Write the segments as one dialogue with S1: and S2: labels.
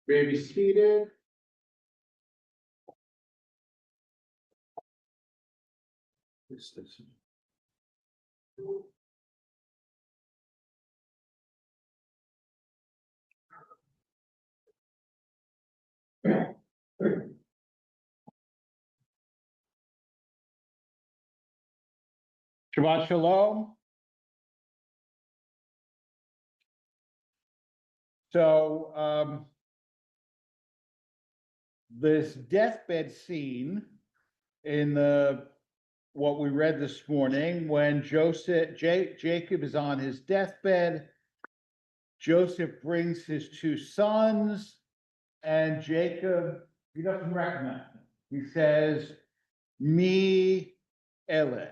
S1: May be seated. Shabbat Shalom. So, this deathbed scene in what we read this morning, when Jacob is on his deathbed, Joseph brings his two sons, and Jacob, he doesn't recognize them. He says, "Mi ele."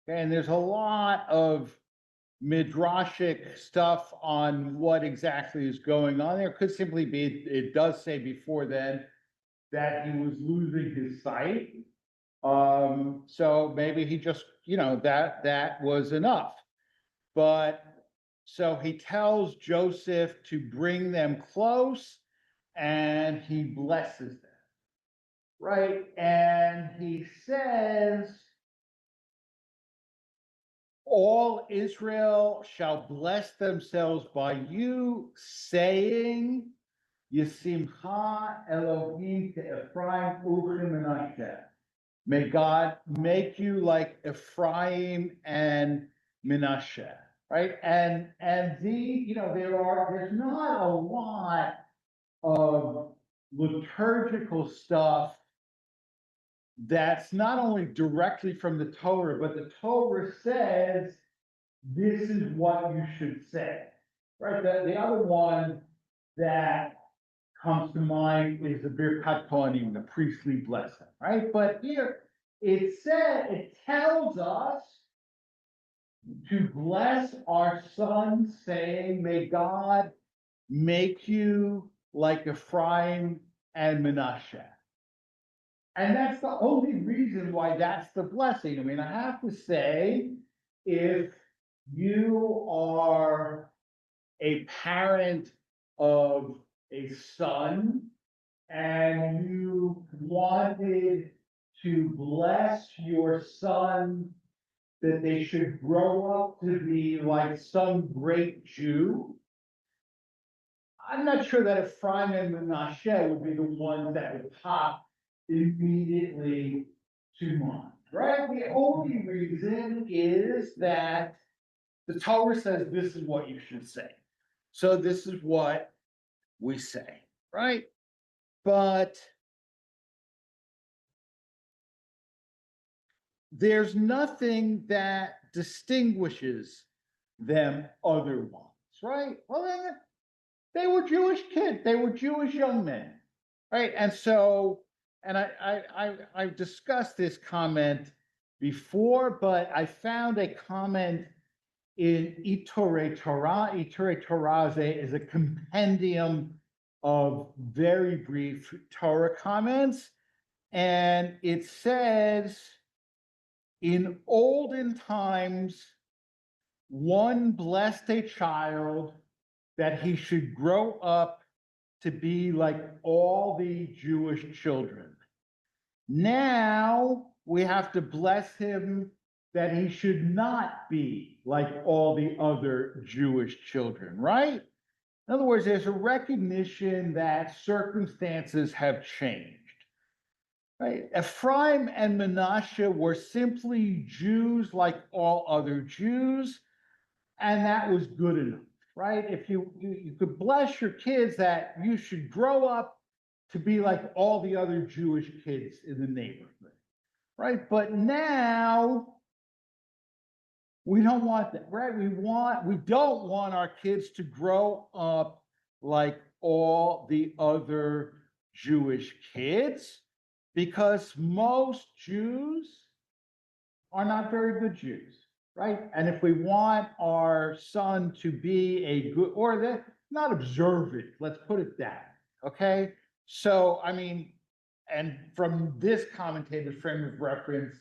S1: And there's a lot of midrashic stuff on what exactly is going on there. It could simply be, it does say before then that he was losing his sight. So maybe he just, that was enough. But so he tells Joseph to bring them close, and he blesses them, right? And he says, all Israel shall bless themselves by you, saying, Yisimcha Elohim Ephraim Uchim Menashe. May God make you like Ephraim and Menashe, right? And there's not a lot of liturgical stuff that's not only directly from the Torah, but the Torah says this is what you should say, right? The other one that comes to mind is the Birkat Kohanim, the priestly blessing, right? But here it tells us to bless our sons, saying, may God make you like Ephraim and Menashe. And that's the only reason why that's the blessing. I mean, I have to say, if you are a parent of a son and you wanted to bless your son that they should grow up to be like some great Jew, I'm not sure that Ephraim and Menashe would be the ones that would pop immediately to mind, right? The only reason is that the Torah says this is what you should say. So this is what we say, right? But there's nothing that distinguishes them otherwise, right? Well, they were Jewish kids. They were Jewish young men, right? And so, and I've discussed this comment before, but I found a comment in Itorei Torah. Itorei Torah is a compendium of very brief Torah comments, and it says, in olden times, one blessed a child that he should grow up to be like all the Jewish children. Now we have to bless him that he should not be like all the other Jewish children, right? In other words, there's a recognition that circumstances have changed, right? Ephraim and Menashe were simply Jews like all other Jews, and that was good enough. Right? If you could bless your kids that you should grow up to be like all the other Jewish kids in the neighborhood, right? But now we don't want that, right? We don't want our kids to grow up like all the other Jewish kids, because most Jews are not very good Jews. Right? And if we want our son to be a good, or not observant, let's put it that, okay? So, I mean, and from this commentator's frame of reference,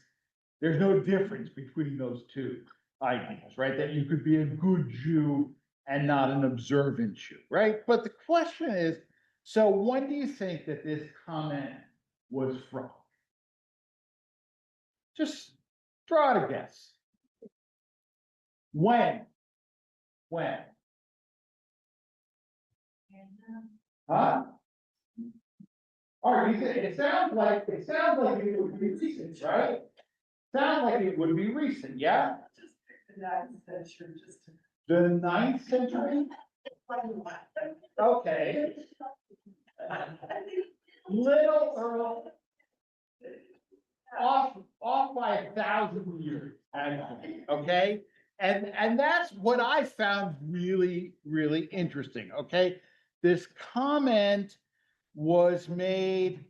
S1: there's no difference between those two ideas, right? That you could be a good Jew and not an observant Jew, right? But the question is, So when do you think that this comment was from? Just throw out a guess. When? When? Huh? All right, it sounds like it would be recent, right? Sounds like it would be recent, yeah? The ninth century? Okay. Little early, off by 1,000 years, actually, okay? And that's what I found really, really interesting, okay? This comment was made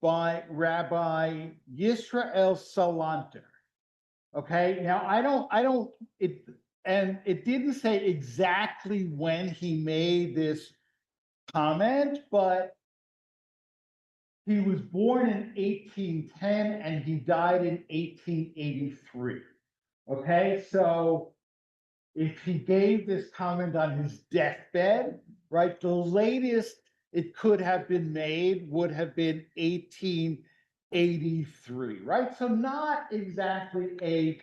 S1: by Rabbi Yisrael Salanter. Okay, now it didn't say exactly when he made this comment, but he was born in 1810 and he died in 1883. Okay, so if he gave this comment on his deathbed, right, the latest it could have been made would have been 1883, right? So not exactly a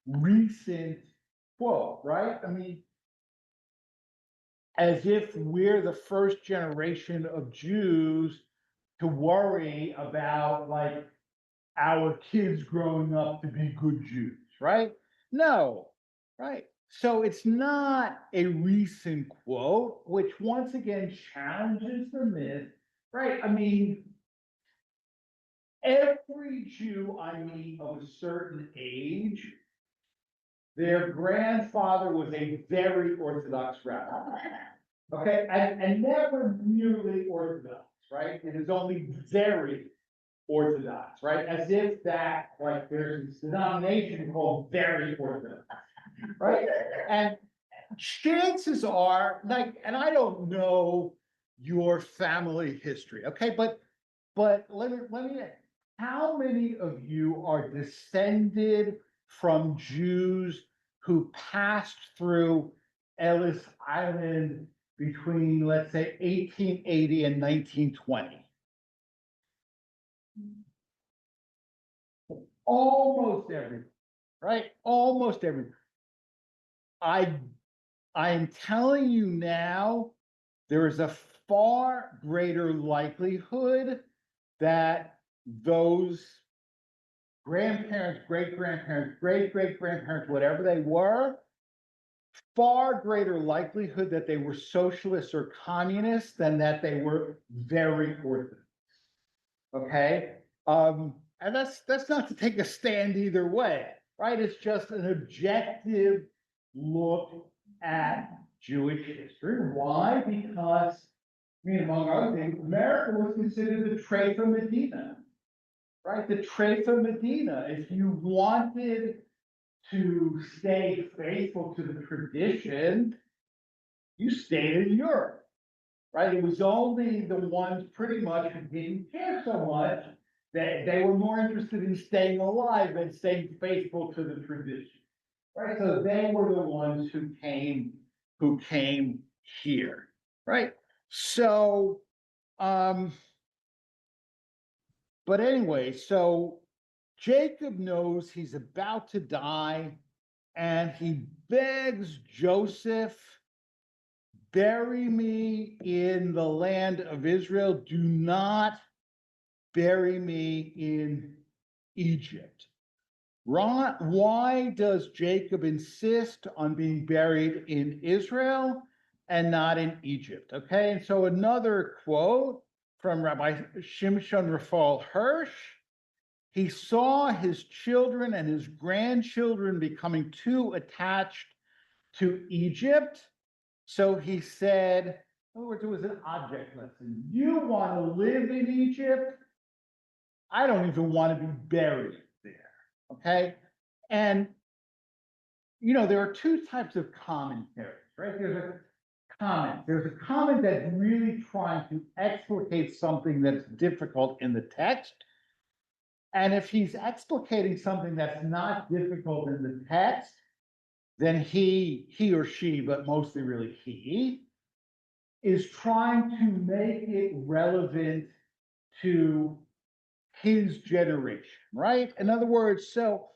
S1: recent quote, right? I mean, as if we're the first generation of Jews to worry about like our kids growing up to be good Jews, right? No, right? So it's not a recent quote, which once again challenges the myth, right? I mean, every Jew I meet of a certain age, their grandfather was a very Orthodox rabbi, okay? And never nearly Orthodox, right? It is only very Orthodox, right? As if that, like, there's this denomination called very Orthodox, right? And chances are, like, and I don't know your family history, okay? But let me, how many of you are descended from Jews who passed through Ellis Island between, let's say, 1880 and 1920? Almost everyone, right? Almost everyone. I am telling you now, there is a far greater likelihood that those grandparents, great-grandparents, great-great-grandparents, whatever they were, far greater likelihood that they were socialists or communists than that they were very Orthodox. Okay? And that's not to take a stand either way, right? It's just an objective look at Jewish history. Why? Because, I mean, among other things, America was considered the Treifa Medina, right? The Treifa Medina. If you wanted to stay faithful to the tradition, you stayed in Europe, right? It was only the ones pretty much who didn't care so much that they were more interested in staying alive than staying faithful to the tradition, right? So they were the ones who came here, right? So, but anyway, so Jacob knows he's about to die, and he begs Joseph, bury me in the land of Israel. Do not bury me in Egypt. Why does Jacob insist on being buried in Israel and not in Egypt? Okay, and so another quote from Rabbi Shimshon Raphael Hirsch. He saw his children and his grandchildren becoming too attached to Egypt. So he said, in other words, it was an object lesson. You want to live in Egypt? I don't even want to be buried there. Okay. And, you know, there are two types of commentaries, right? There's a comment that's really trying to explicate something that's difficult in the text. And if he's explicating something that's not difficult in the text, then he or she, but mostly really he, is trying to make it relevant to his generation, right? In other words, so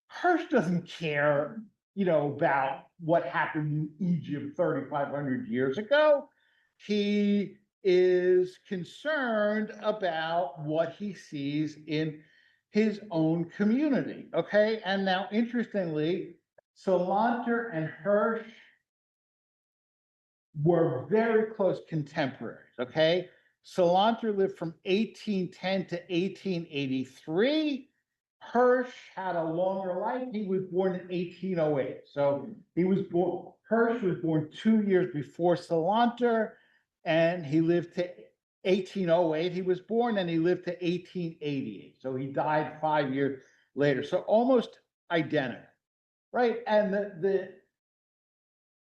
S1: Hirsch doesn't care, about what happened in Egypt 3,500 years ago. He is concerned about what he sees in his own community. Okay. And now, interestingly, Salanter and Hirsch were very close contemporaries. Okay. Salanter lived from 1810 to 1883. Hirsch had a longer life. He was born in 1808. So Hirsch was born 2 years before Salanter, and he lived to 1808. He was born and he lived to 1888. So he died 5 years later. So almost identical, right? And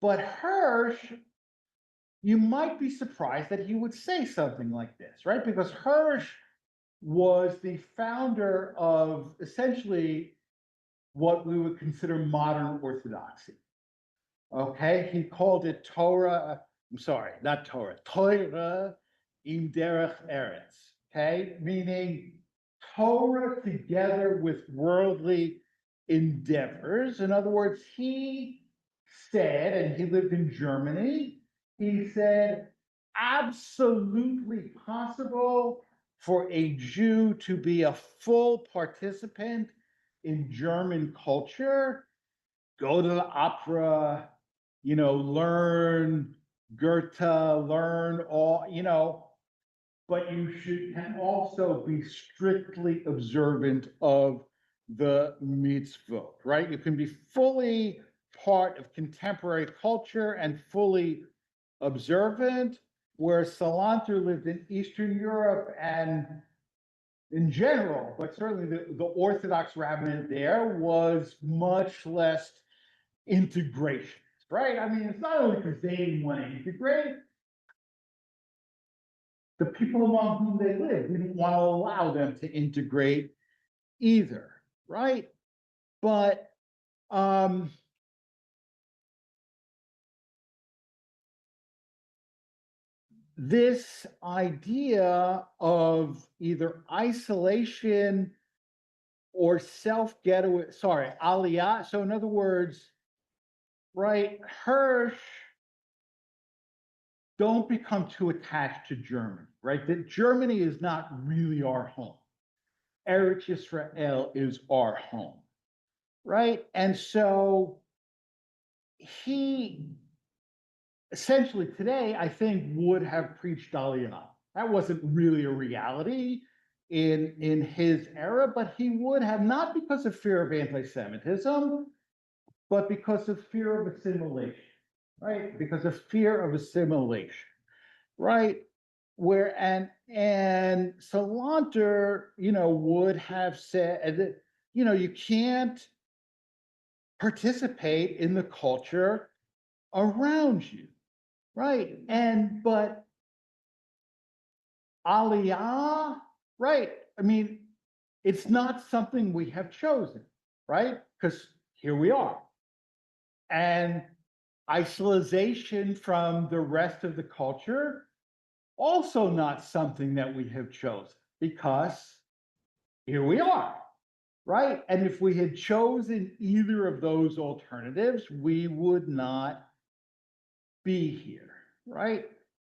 S1: but Hirsch, you might be surprised that he would say something like this, right? Because Hirsch was the founder of essentially what we would consider modern Orthodoxy. Okay, he called it Torah, I'm sorry, not Torah, Torah im derech eretz, okay, meaning Torah together with worldly endeavors. In other words, he said, and he lived in Germany, he said, absolutely possible for a Jew to be a full participant in German culture, go to the opera, learn Goethe, learn all, but you can also be strictly observant of the mitzvot, right? You can be fully part of contemporary culture and fully observant, where Salanter lived in Eastern Europe and in general, but certainly the Orthodox rabbinate there was much less integration, right? I mean, it's not only because they didn't want to integrate, the people among whom they lived didn't want to allow them to integrate either, right? But this idea of either isolation or self-getaway, aliyah. So in other words, right, Hirsch, don't become too attached to Germany, right? That Germany is not really our home. Eretz Yisrael is our home, right? And so he essentially today, I think, would have preached Aliyah. That wasn't really a reality in his era, but he would have, not because of fear of anti-Semitism, but because of fear of assimilation, right? Because of fear of assimilation, right? And Salanter, would have said that, you can't participate in the culture around you, right? But Aliyah, right? I mean, it's not something we have chosen, right? Because here we are. And isolation from the rest of the culture, also not something that we have chosen, because here we are, right? And if we had chosen either of those alternatives, we would not be here, right?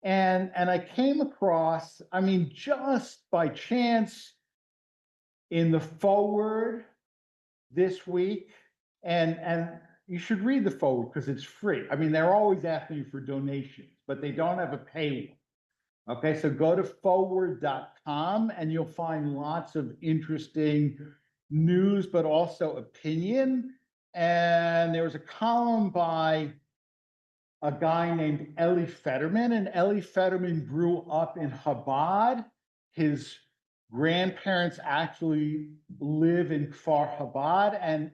S1: And I came across, I mean, just by chance in the forward this week, and you should read the forward because it's free. I mean, they're always asking you for donations, but they don't have a paywall. Okay, so go to forward.com and you'll find lots of interesting news, but also opinion. And there was a column by a guy named Eli Fetterman, and Eli Fetterman grew up in Chabad. His grandparents actually live in Kfar Chabad, and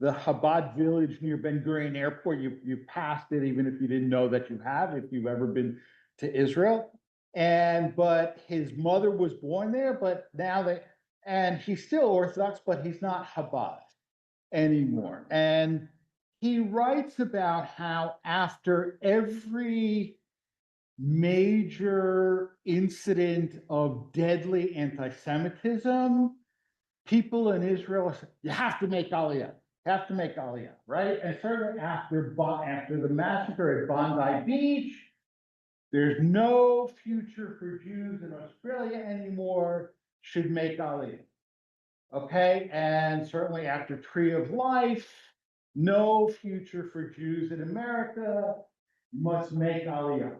S1: the Chabad village near Ben Gurion Airport, you passed it even if you didn't know that you have, if you've ever been to Israel. But his mother was born there, and he's still Orthodox, but he's not Chabad anymore. And he writes about how after every major incident of deadly anti-Semitism, people in Israel say, you have to make Aliyah, right? And certainly after the massacre at Bondi Beach, there's no future for Jews in Australia anymore, should make Aliyah. Okay, and certainly after Tree of Life, no future for Jews in America, must make Aliyah.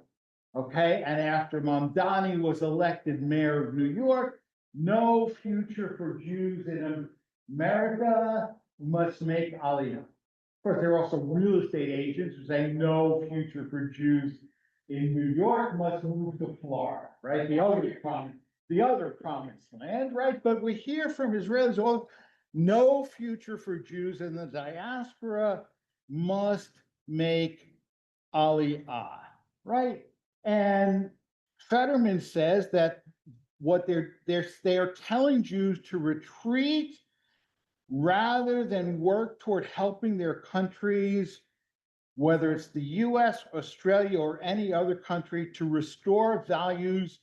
S1: Okay, and after Mamdani was elected mayor of New York, no future for Jews in America, must make Aliyah. Of course, there are also real estate agents who say no future for Jews in New York, must move to Florida, right? The other promised land, right? But we hear from Israelis all no future for Jews in the diaspora, must make Aliyah, right? And Fetterman says that what they are telling Jews to retreat rather than work toward helping their countries, whether it's the US, Australia, or any other country, to restore values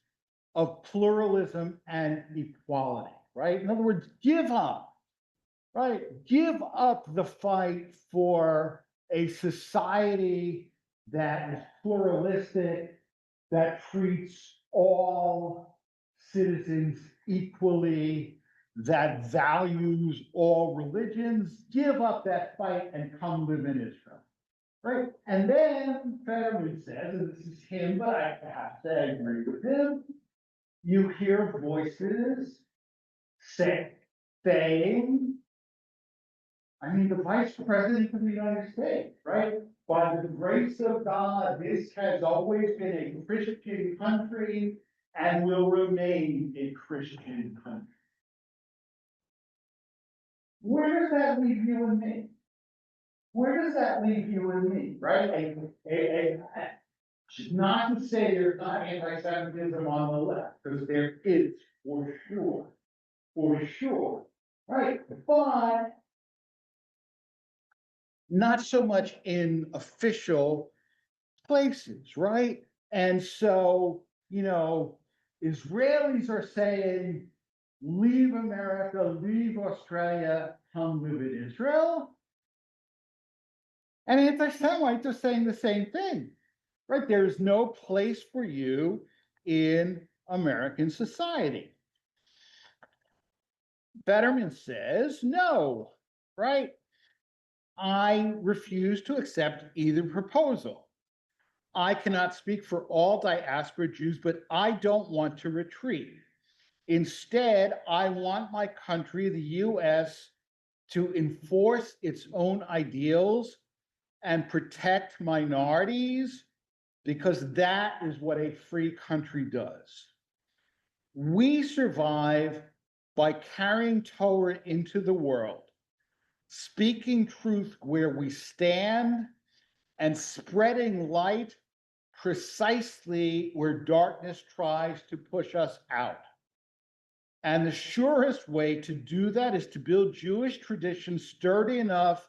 S1: of pluralism and equality, right? In other words, give up, right? Give up the fight for a society that is pluralistic, that treats all citizens equally, that values all religions. Give up that fight and come live in Israel, right? And then Fetterman says, and this is him, but I have to agree with him, you hear voices saying, I mean, the Vice President of the United States, right? By the grace of God, this has always been a Christian country and will remain a Christian country. Where does that leave you and me? Where does that leave you and me, right? Not to say there's not anti-Semitism on the left, because there is, for sure, right? But not so much in official places, right? And so, Israelis are saying, leave America, leave Australia, come live in Israel. And anti-Semites are saying the same thing, right? There's no place for you in American society. Fetterman says, no, right? I refuse to accept either proposal. I cannot speak for all diaspora Jews, but I don't want to retreat. Instead, I want my country, the US, to enforce its own ideals and protect minorities, because that is what a free country does. We survive by carrying Torah into the world, speaking truth where we stand, and spreading light precisely where darkness tries to push us out. And the surest way to do that is to build Jewish tradition sturdy enough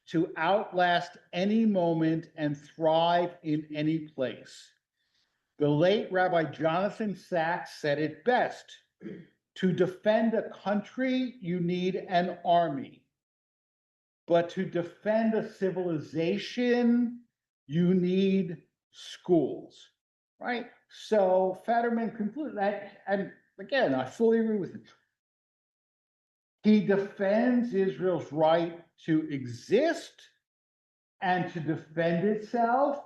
S1: to outlast any moment and thrive in any place. The late Rabbi Jonathan Sachs said it best: to defend a country, you need an army. But to defend a civilization, you need schools, right? So Fetterman concluded that, and again, I fully agree with him. He defends Israel's right to exist and to defend itself.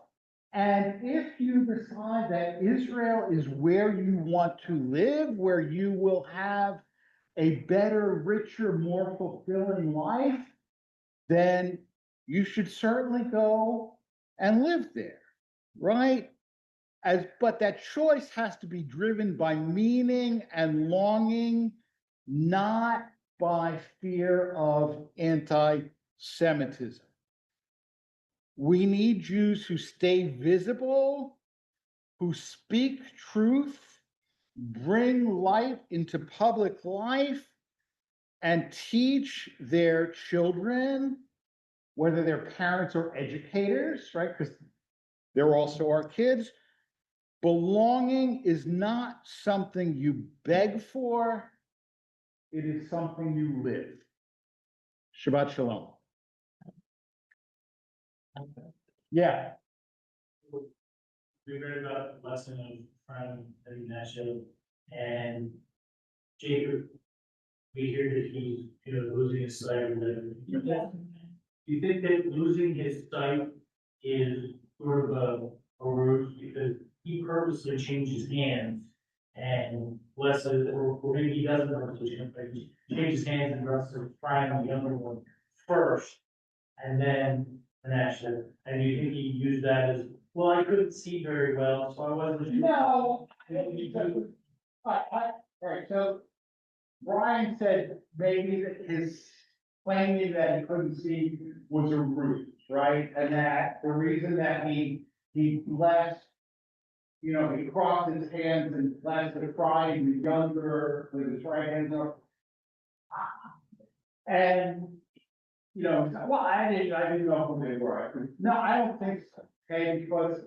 S1: And if you decide that Israel is where you want to live, where you will have a better, richer, more fulfilling life, then you should certainly go and live there, right? But that choice has to be driven by meaning and longing, not by fear of anti-Semitism. We need Jews who stay visible, who speak truth, bring light into public life, and teach their children whether they're parents or educators, right? Because they're also our kids. Belonging is not something you beg for, it is something you live. Shabbat Shalom. Yeah.
S2: We read about the lesson of Ephraim and Manasseh, and Jacob. We hear that he's, losing his sight or whatever. Do you think that losing his sight is sort of a ruse because he purposely changed his hands and blesses, or maybe he doesn't purposely change, but he changed his hands and blesses Ephraim, the younger one, first, and then Manasseh. And you think he used that as, well, I couldn't see very well, so I wasn't.
S1: No. Right, so Brian said maybe that his claiming that he couldn't see was a ruse, right? And that the reason that he blessed, he crossed his hands and blessed Ephraim, the younger, with his right hand up. And, well, I didn't know who they were. No, I don't think so, okay, because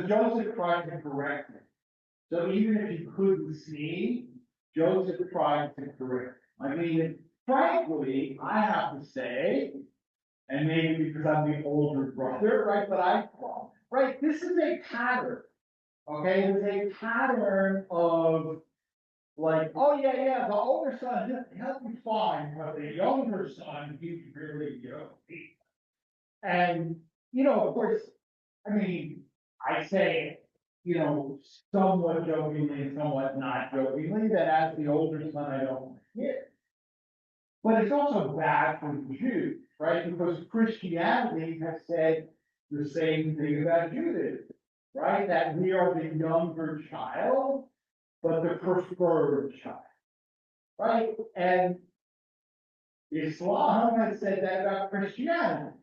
S1: Joseph tried to correct him. So even if he couldn't see, Joseph tried to correct him. I mean, frankly, I have to say, and maybe because I'm the older brother, right, right, this is a pattern, okay? It's a pattern of, like, oh, yeah, the older son, he'll be fine, but the younger son, he's really, and, of course, I mean, I say, somewhat jokingly and somewhat not jokingly, that as the older son, I don't want to hit. But it's also bad for the Jews, right? Because Christianity has said the same thing about Judaism, right? That we are the younger child, but the preferred child, right? And Islam has said that about Christianity,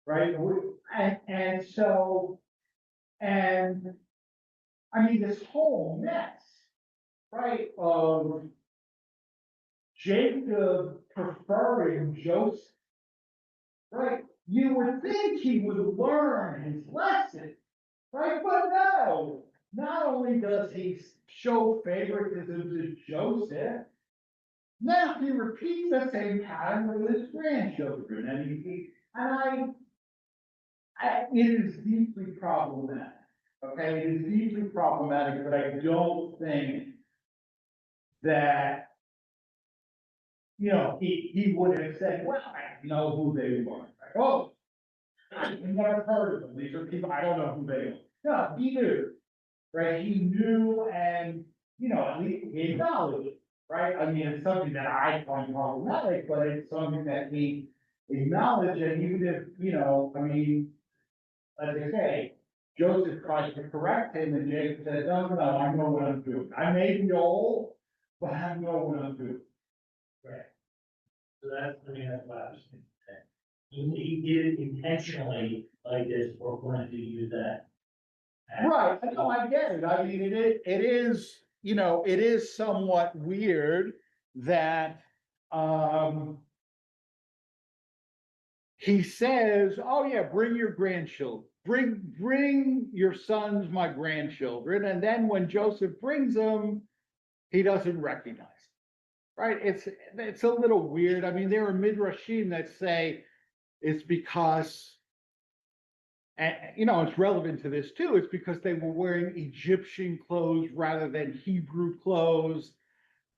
S1: right? And I mean, this whole mess, right, of Jacob preferring Joseph, right? You would think he would learn his lesson, right? But no, not only does he show favoritism to Joseph, now he repeats the same pattern with his grandchildren. And it is deeply problematic. Okay, it is deeply problematic, but I don't think that, he would have said, well, I know who they were. Like, oh, I've never heard of them. These are people, I don't know who they are. No, he knew, right? He knew, and, at least he acknowledged it, right? I mean, it's something that I find problematic, but it's something that he acknowledged, and even if, I mean, as I say, Joseph tried to correct him, and Jacob said, no, I know what I'm doing. I may be old, but I know what I'm doing.
S2: Right. So that's what I was thinking. He did it intentionally like this, or wanted to use that.
S1: Right, no, I get it. I mean, it is, it is somewhat weird that, he says, oh yeah, bring your grandchildren, bring your sons, my grandchildren. And then when Joseph brings them, he doesn't recognize them, right? It's a little weird. I mean, there are midrashim that say it's because, and it's relevant to this too, it's because they were wearing Egyptian clothes rather than Hebrew clothes.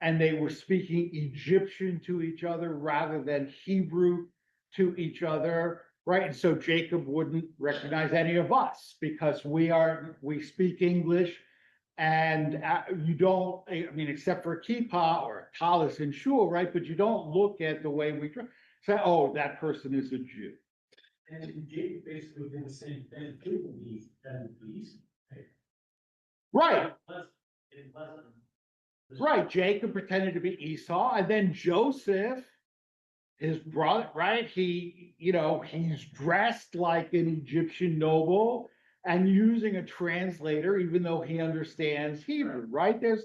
S1: And they were speaking Egyptian to each other rather than Hebrew to each other, right? And so Jacob wouldn't recognize any of us because we speak English, and you don't, I mean, except for kippah or talis in shul, right? But you don't look at the way we say, oh, that person is a Jew.
S2: And Jacob basically did the same thing to these.
S1: Right. Right, Jacob pretended to be Esau, and then Joseph, his brother, right? He's dressed like an Egyptian noble and using a translator, even though he understands Hebrew, right? There's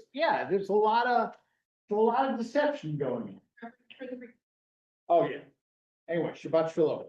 S1: a lot of deception going on. Oh yeah. Anyway, Shabbat Shalom.